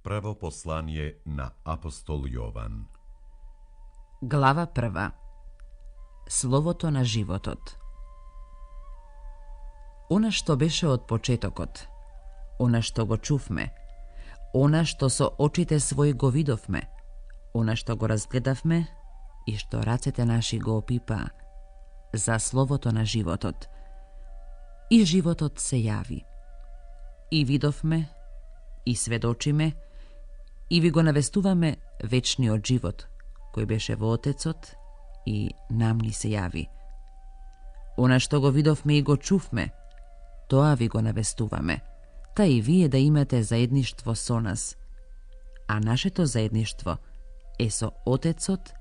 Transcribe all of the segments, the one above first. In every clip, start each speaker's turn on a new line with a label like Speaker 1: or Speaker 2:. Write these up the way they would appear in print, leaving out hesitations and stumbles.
Speaker 1: Prvo poslanje na apostol Jovan.
Speaker 2: Glava 1. Словото на животот. Она што беше од почетокот, она што го чувме, она што со очите своји го видовме, она што го разгледавме и што рацете наши го опипаа, за словото на животот. И животот се јави. И видовме, и сведочиме, и ви го навестуваме вечниот живот, кој беше во Отецот и нам ни се јави. Она што го видовме и го чувме, тоа ви го навестуваме, та и вие да имате заедништво со нас. А нашето заедништво е со Отецот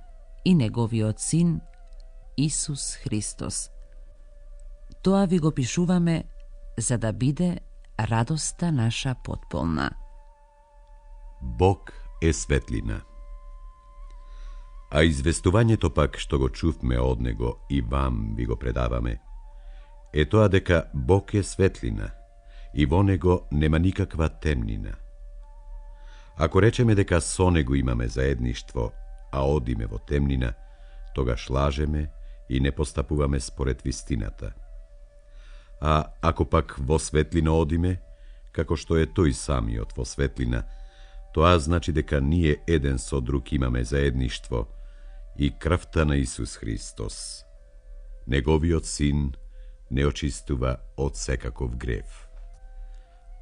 Speaker 2: и Неговиот Син, Исус Христос. Тоа ви го пишуваме за да биде радоста наша потполна.
Speaker 1: Бог е светлина. А известувањето пак што го чувме од Него и вам ви го предаваме, е тоа дека Бог е светлина и во Него нема никаква темнина. Ако речеме дека со Него имаме заедништво, а одиме во темнина, тогаш лажеме и не постапуваме според вистината. А ако пак во светлина одиме, како што е тој самиот во светлина, тоа значи дека ние еден со друг имаме заедништво и крвта на Исус Христос, Неговиот Син, не очистува од секаков грев.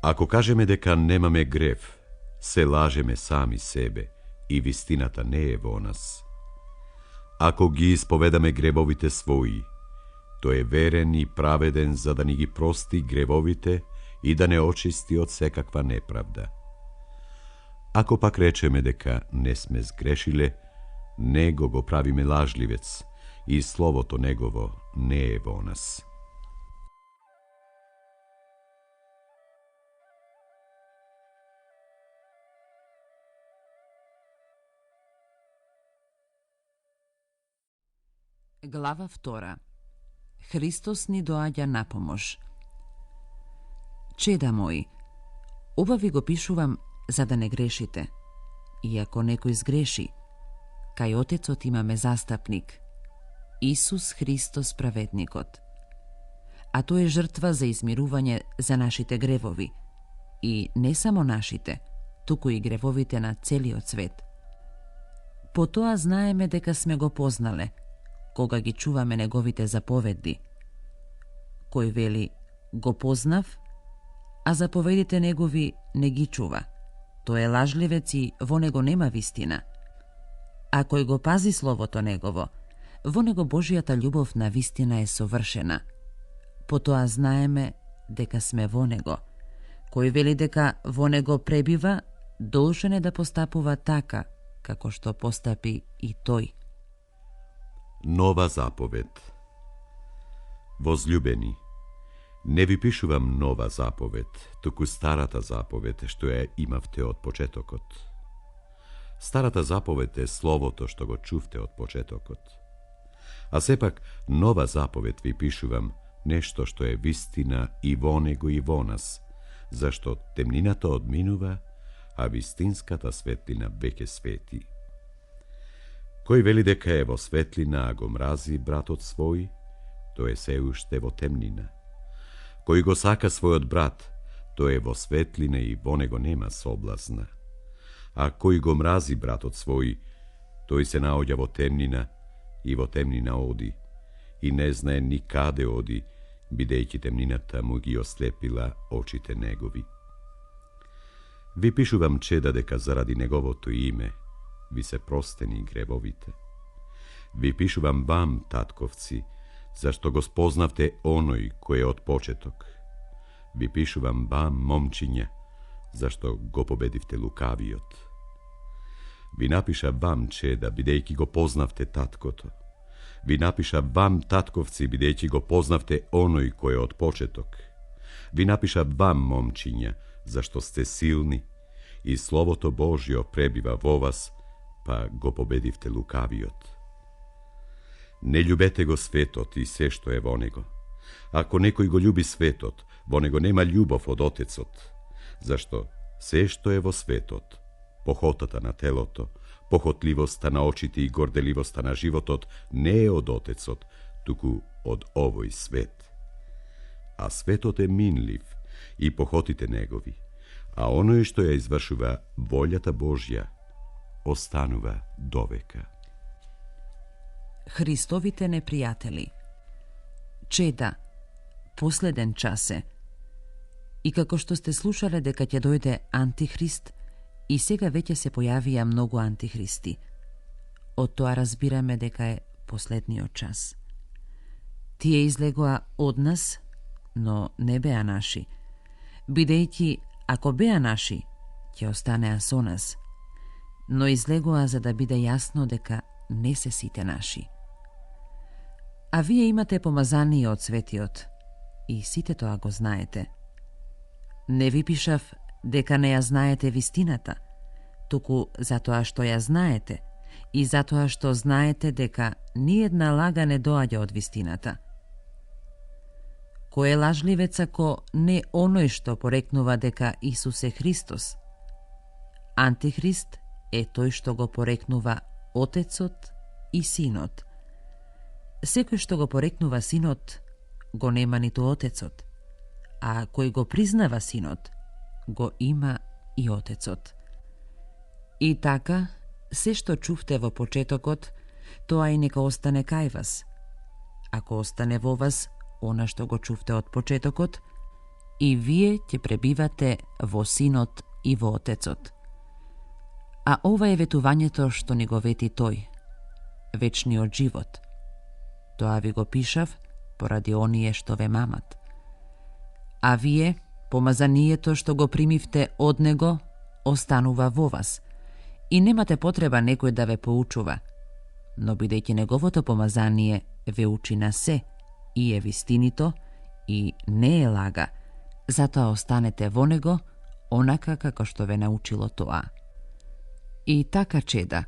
Speaker 1: Ако кажеме дека немаме грев, се лажеме сами себе и вистината не е во нас. Ако ги исповедаме гревовите своји, тој е верен и праведен за да ни ги прости гревовите и да не очисти од секаква неправда. Ако пак речеме дека не сме сгрешиле, Него го правиме лажливец и словото Негово не е во нас.
Speaker 2: Глава 2. Христос ни доаѓа на помош. Чеда мои, ова ви го пишувам за да не грешите. И ако некој сгреши, кај Отецот имаме застапник, Исус Христос праведникот. А тој е жртва за измирување за нашите гревови, и не само нашите, туку и гревовите на целиот свет. По тоа знаеме дека сме го познале, кога ги чуваме Неговите заповеди. Кој вели, го познав, а заповедите Негови не ги чува. Тој е лажливец и во него нема вистина. А кој го пази словото Негово, во него Божијата љубов на вистина е совршена. По тоа знаеме дека сме во него. Кој вели дека во него пребива, должен е да постапува така, како што постапи и тој.
Speaker 1: Нова заповед. Возлюбени, не ви пишувам нова заповед, туку старата заповед што ја имавте од почетокот. Старата заповед е словото што го чувте од почетокот. А сепак нова заповед ви пишувам нешто што е вистина и во него и во нас, зашто темнината одминува, а вистинската светлина веќе свети. Кој вели дека е во светлина, а го мрази братот свој, тој е се уште во темнина. Кој го сака својот брат, тој е во светлина и во него нема соблазна. А кој го мрази братот свој, тој се наоѓа во темнина и во темнина оди, и не знае ни каде оди, бидејќи темнината му ги ослепила очите негови. Ви пишувам, чеда, дека заради Неговото име ви се простени гревовите. Ви пишувам вам, татковци, зашто го спознавте оној кој е од почеток. Ви пишувам вам, момчиња, зашто го победивте лукавиот. Ви напиша вам, чеда, бидејќи го познавте таткото. Ви напиша вам, татковци, бидејќи го познавте оној кој е од почеток. Ви напиша вам, момчиња, зашто сте силни и Словото Божјо пребива во вас, па го победивте лукавиот. Не љубете го светот и се што е во него. Ако некој го љуби светот, во него нема љубов од Отецот, зашто се што е во светот, Похотата на телото, похотливоста на очите и горделивоста на животот не е од Отецот, туку од овој свет. А светот е минлив и похотите негови, а оној што ја извршува волјата Божја останува довека.
Speaker 2: Христовите непријатели. Чеда, последен час е. И како што сте слушале дека ќе дојде Антихрист, и сега веќе се појавија многу антихристи. Од тоа разбираме дека е последниот час. Тие излегоа од нас, но не беа наши, бидејќи ако беа наши, ќе останеа со нас, но излегоа за да биде јасно дека не се сите наши. А вие имате помазание од Светиот, и сите тоа го знаете. Не ви пишав дека не ја знаете вистината, туку затоа што ја знаете и затоа што знаете дека ниедна лага не доаѓа од вистината. Кој е лажливец ако не оној што порекнува дека Исус е Христос? Антихрист е тој што го порекнува Отецот и Синот. Секој што го порекнува Синот, го нема ниту Отецот, а кој го признава Синот, го има и Отецот. И така, се што чувте во почетокот, тоа и нека остане кај вас. Ако остане во вас она што го чувте од почетокот, и вие ќе пребивате во Синот и во Отецот. А ова е ветувањето што ни го вети тој, вечниот живот. Тоа ви го пишав поради оние што ве мамат. А вие, помазанието што го примивте од него, останува во вас, и немате потреба некој да ве поучува, но бидејќи неговото помазание ве учи на се, и е вистинито, и не е лага, затоа останете во него, онака како што ве научило тоа. И така, чеда,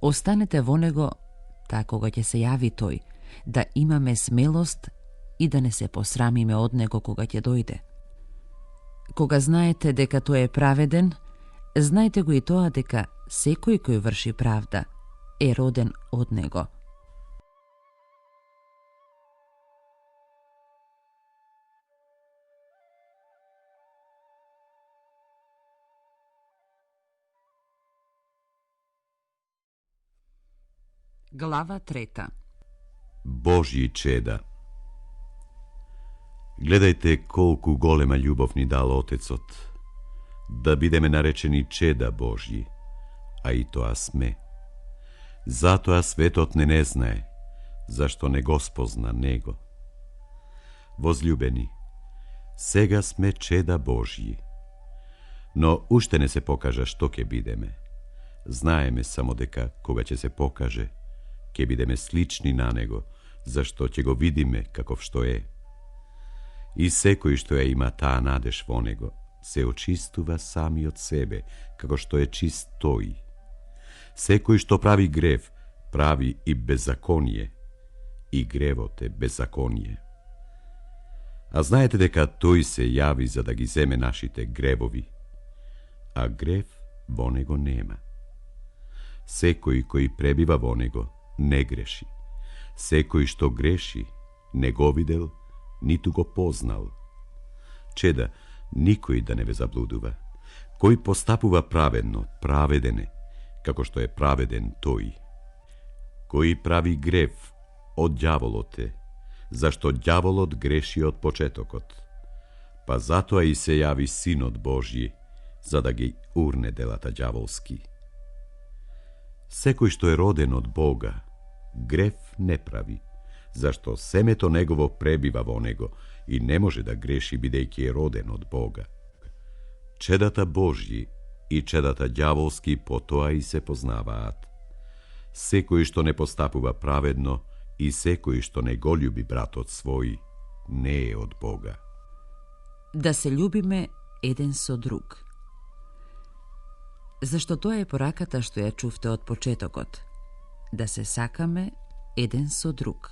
Speaker 2: останете во него, така кога ќе се јави тој, да имаме смелост и да не се посрамиме од него кога ќе дојде. Кога знаете дека тој е праведен, знаете го и тоа дека секој кој врши правда е роден од него. Глава 3.
Speaker 1: Божји чеда. Гледајте колку голема љубов ни дал Отецот, да бидеме наречени чеда Божји, а и тоа сме. Затоа светот не знае, зашто не го спозна Него. Возлюбени, сега сме чеда Божји, но уште не се покажа што ќе бидеме. Знаеме само дека кога ќе се покаже, ќе бидеме слични на Него, зашто ќе го видиме каков што е. И секој што ја има таа надеж во Него, се очистува сами од себе, како што е чист тој. Секој што прави грев, прави и беззаконие, и гревот е беззаконие. А знаете дека тој се јави за да ги земе нашите гревови, а грев во Него нема. Секој кој пребива во Него не греши. Секој што греши не го видел, ниту го познал. Чеда, никој да не ве заблудува. Кој постапува праведно, праведен е, како што е праведен тој. Кој прави грев, од ѓаволот е, зашто ѓаволот греши од почетокот. Па затоа и се јави Синот Божји, за да ги урне делата ѓаволски. Секој што е роден од Бога, грев не прави, зашто семето негово пребива во него и не може да греши бидејќи е роден од Бога. Чедата Божји и чедата ѓаволски по тоа и се познаваат. Секој што не постапува праведно и секој што не го љуби братот свој, не е од Бога.
Speaker 2: Да се љубиме еден со друг. Зашто тоа е пораката што ја чувте од почетокот, да се сакаме еден со друг.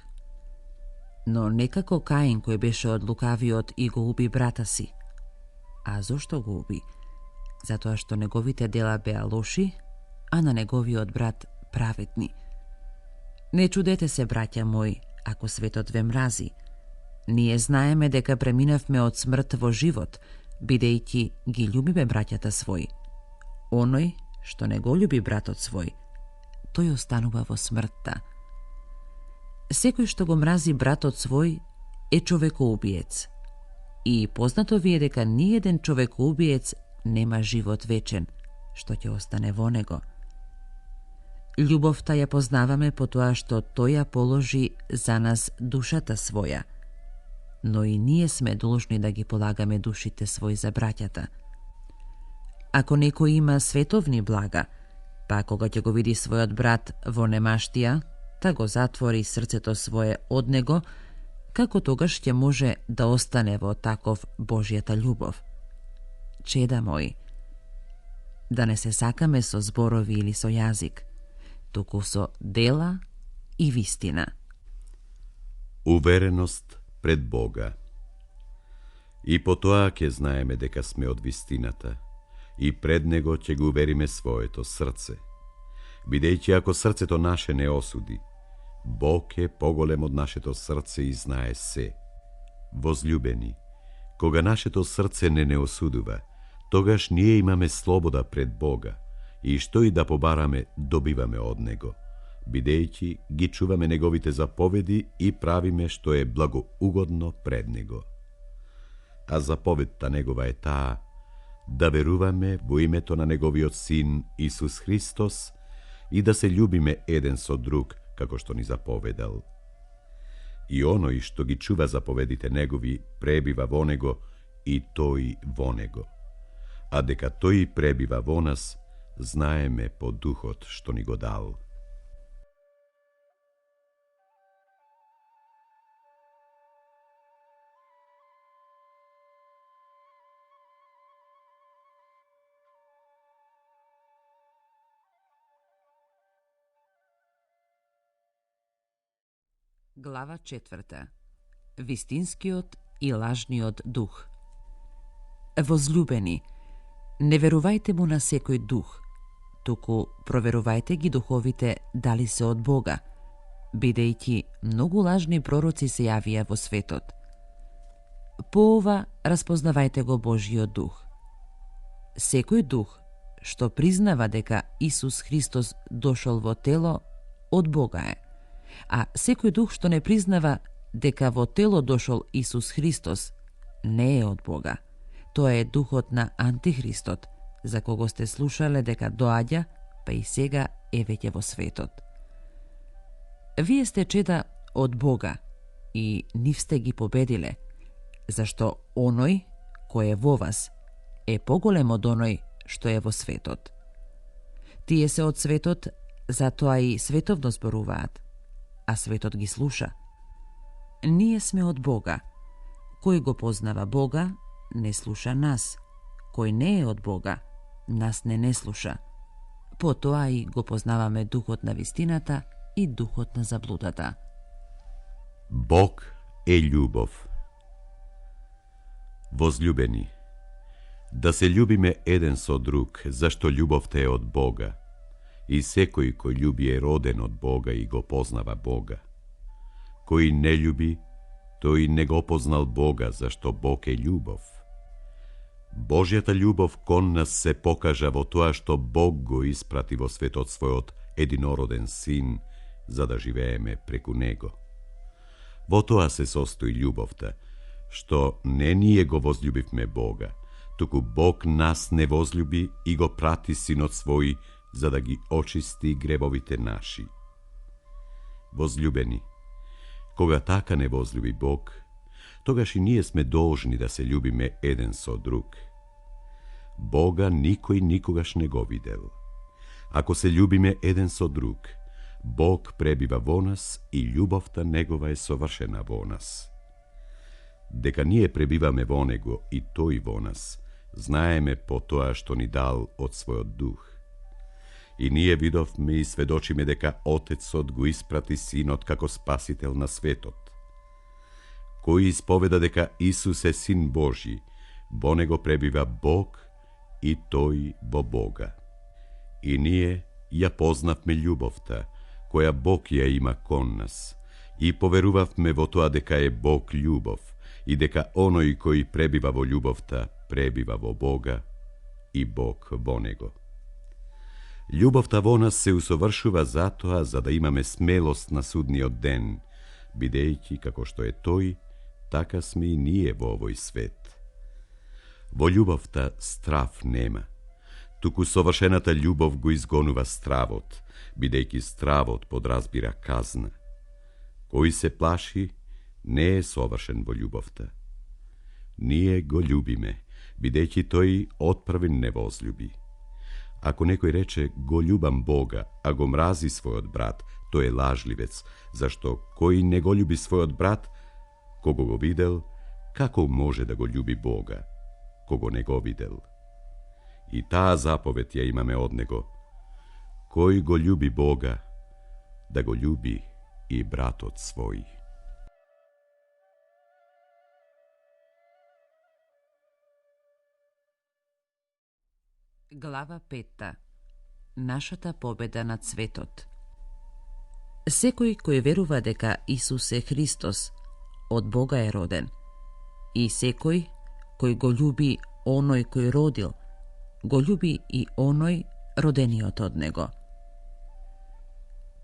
Speaker 2: Но не како Каин кој беше од лукавиот и го уби брата си. А зошто го уби? затоа што неговите дела беа лоши, а на неговиот брат праведни. Не чудете се, браќа мои, ако светот ве мрази. Ние знаеме дека преминавме од смрт во живот, бидејќи ги љубиме браќата своји. Оној што не го љуби братот свој, тој останува во смртта. Секој што го мрази братот свој е човекоубиец. И познато ви е дека ниеден човекоубиец нема живот вечен, што ќе остане во него. Љубовта ја познаваме по тоа што тој ја положи за нас душата своја, но и ние сме должни да ги полагаме душите своји за браќата. Ако некој има световни блага, па кога ќе го види својот брат во немаштија, та го затвори срцето свое од него, како тогаш ќе може да остане во таков Божјата љубов? Чеда мои, да не се сакаме со зборови или со јазик, туку со дела и вистина.
Speaker 1: Увереност пред Бога. И по тоа ќе знаеме дека сме од вистината, и пред Него ќе го увериме своето срце. Бидејќи ако срцето наше не осуди, Бог е поголем од нашето срце и знае се. Возлюбени, кога нашето срце не осудува, тогаш ние имаме слобода пред Бога, и што и да побараме, добиваме од Него, бидејќи ги чуваме Неговите заповеди и правиме што е благоугодно пред Него. А заповедта Негова е таа, да веруваме во името на Неговиот Син Исус Христос и да се љубиме еден со друг, како што ни заповедал. И оној што ги чува заповедите Негови пребива во Него и тој во Него. А дека тој пребива во нас, знаеме по Духот што ни го дал.
Speaker 2: Глава 4. Вистинскиот и лажниот дух. Возлюбени, не верувајте му на секој дух, туку проверувајте ги духовите дали се од Бога, бидејќи многу лажни пророци се јавија во светот. По ова распознавајте го Божјиот дух. Секој дух што признава дека Исус Христос дошол во тело, од Бога е. А секој дух што не признава дека во тело дошол Исус Христос, не е од Бога. Тоа е духот на Антихристот, за кого сте слушале дека доаѓа, па и сега е веќе во светот. Вие сте чеда од Бога и нив сте ги победиле, зашто оној кој е во вас е поголем од оној што е во светот. Тие се од светот, затоа и световно зборуваат, а светот ги слуша. Ние сме од Бога. Кој го познава Бога, не слуша нас. Кој не е од Бога, нас не слуша. Потоа и го познаваме духот на вистината и духот на заблудата.
Speaker 1: Бог е љубов. Возлюбени, да се љубиме еден со друг, зашто љубовта е од Бога. И секој кој љуби е роден од Бога и го познава Бога. Кој не љуби, тој не го познал Бога, зашто Бог е љубов. Божјата љубов кон нас се покажа во тоа што Бог го испрати во светот својот единороден Син, за да живееме преку Него. Во тоа се состои љубовта, што не ние го возљубивме Бога, туку Бог нас не возљуби и го прати Синот свој, за да ги очисти гревовите наши. Возлюбени, кога така не возлюби Бог, тогаш и ние сме должни да се љубиме еден со друг. Бога никој никогаш не го видел. Ако се љубиме еден со друг, Бог пребива во нас и љубовта Негова е совршена во нас. Дека ние пребиваме во Него и Тој во нас, знаеме по тоа што ни дал од својот дух. И ние видовме и сведочиме дека Отецот го испрати Синот како Спасител на светот. Кој исповеда дека Исус е Син Божји, во Него пребива Бог и тој во Бога. И ние ја познавме љубовта, која Бог ја има кон нас, и поверувавме во тоа дека е Бог љубов, и дека оној кој пребива во љубовта, пребива во Бога, и Бог во него. Љубовта во нас се усовршува затоа за да имаме смелост на судниот ден, бидејќи како што е тој, така сме и ние во овој свет. Во љубовта страв нема, туку совршената љубов го изгонува стравот, бидејќи стравот подразбира казна. Кој се плаши, не е совршен во љубовта. Ние го љубиме, бидејќи тој отпрвен не возљуби. Ако некој рече го љубам Бога, а го мрази својот брат, тој е лажливец, зашто кој не го љуби својот брат, кого го видел, како може да го љуби Бога, кого не го видел? И таа заповед ја имаме од него. Кој го љуби Бога, да го љуби и братот свој.
Speaker 2: Глава 5. Нашата победа над светот. Секој кој верува дека Исус е Христос, од Бога е роден, и секој кој го љуби оној кој родил, го љуби и оној родениот од него.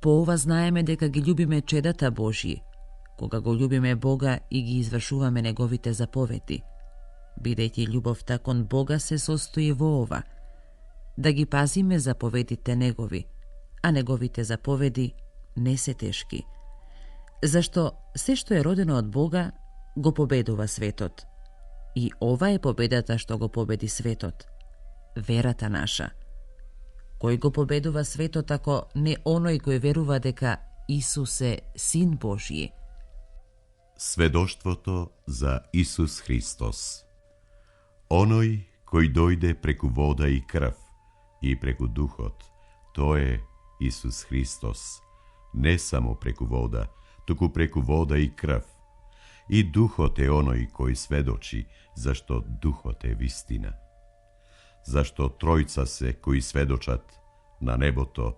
Speaker 2: По ова знаеме дека ги љубиме чедата Божји, кога го љубиме Бога и ги извршуваме неговите заповеди, бидејќи љубовта кон Бога се состои во ова, да ги пазиме заповедите негови, а неговите заповеди не се тешки, зашто се што е родено од Бога го победува светот. И ова е победата што го победи светот, верата наша. Кој го победува светот ако не оној кој верува дека Исус е Син Божји?
Speaker 1: Сведоштвото за Исус Христос. Оној кој дојде преку вода и крв и преку духот, тој е Исус Христос, не само преку вода, туку преку вода и крв. И духот е оној кој сведочи, зашто духот е вистина. Зашто тројца се кои сведочат на небото,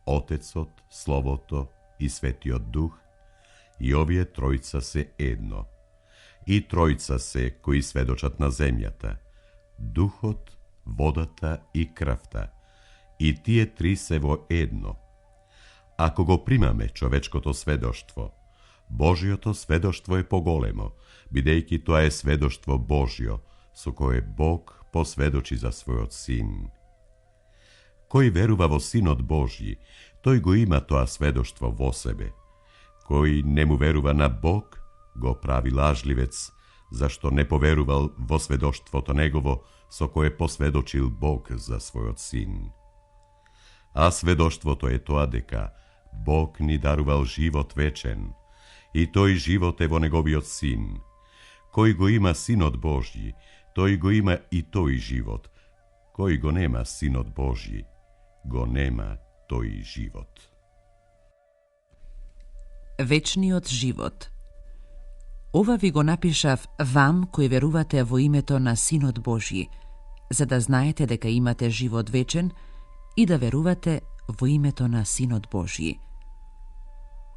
Speaker 1: Отецот, Словото и Светиот Дух, и овие тројца се едно. И тројца се кои сведочат на земјата, Духот, водата и крвта, и тие три се во едно. Ако го примаме човечкото сведоштво, Божиото сведоштво е поголемо, бидејќи тоа е сведоштво Божјо, со кое Бог посведочи за својот Син. Кој верува во Синот Божји, тој го има тоа сведоштво во себе. Кој не му верува на Бог, го прави лажливец, зашто не поверувал во сведоштвото негово, со кое посведочил Бог за својот Син. А сведоштвото е тоа дека Бог ни дарувал живот вечен, и тој живот е во неговиот Син. Кој го има Синот Божји, тој го има и тој живот. Кој го нема Синот Божји, го нема тој живот.
Speaker 2: Вечниот живот. Ова ви го напишав вам кои верувате во името на Синот Божји, за да знаете дека имате живот вечен и да верувате во името на Синот Божји.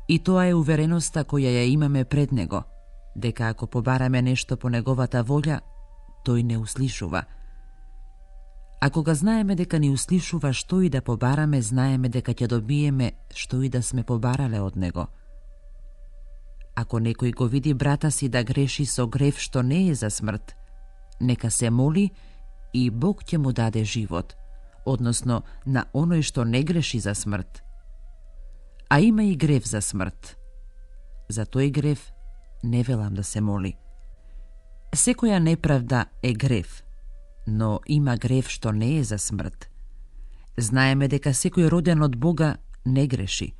Speaker 2: И тоа е увереноста која ја имаме пред Него, дека ако побараме нешто по Неговата волја, тој не услишува. Ако го знаеме дека ни услишува што и да побараме, знаеме дека ќе добиеме што и да сме побарале од Него. Ако некој го види брата си да греши со грев што не е за смрт, нека се моли и Бог ќе му даде живот, односно на оној што не греши за смрт. А има и грев за смрт. За тој грев не велам да се моли. Секоја неправда е грев, но има грев што не е за смрт. Знаеме дека секој роден од Бога не греши,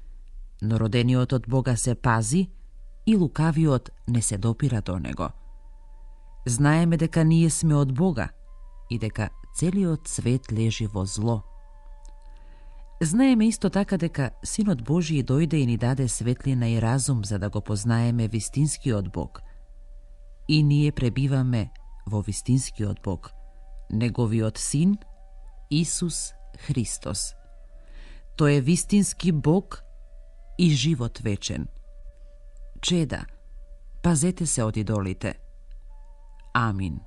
Speaker 2: но родениот од Бога се пази и лукавиот не се допира до него. Знаеме дека ние сме од Бога и дека целиот свет лежи во зло. Знаеме исто така дека Синот Божји дојде и ни даде светлина и разум за да го познаеме вистинскиот Бог. И ние пребиваме во вистинскиот Бог, неговиот син, Исус Христос. Тој е вистински Бог и живот вечен. Чеда, пазете се од идолите. Амин.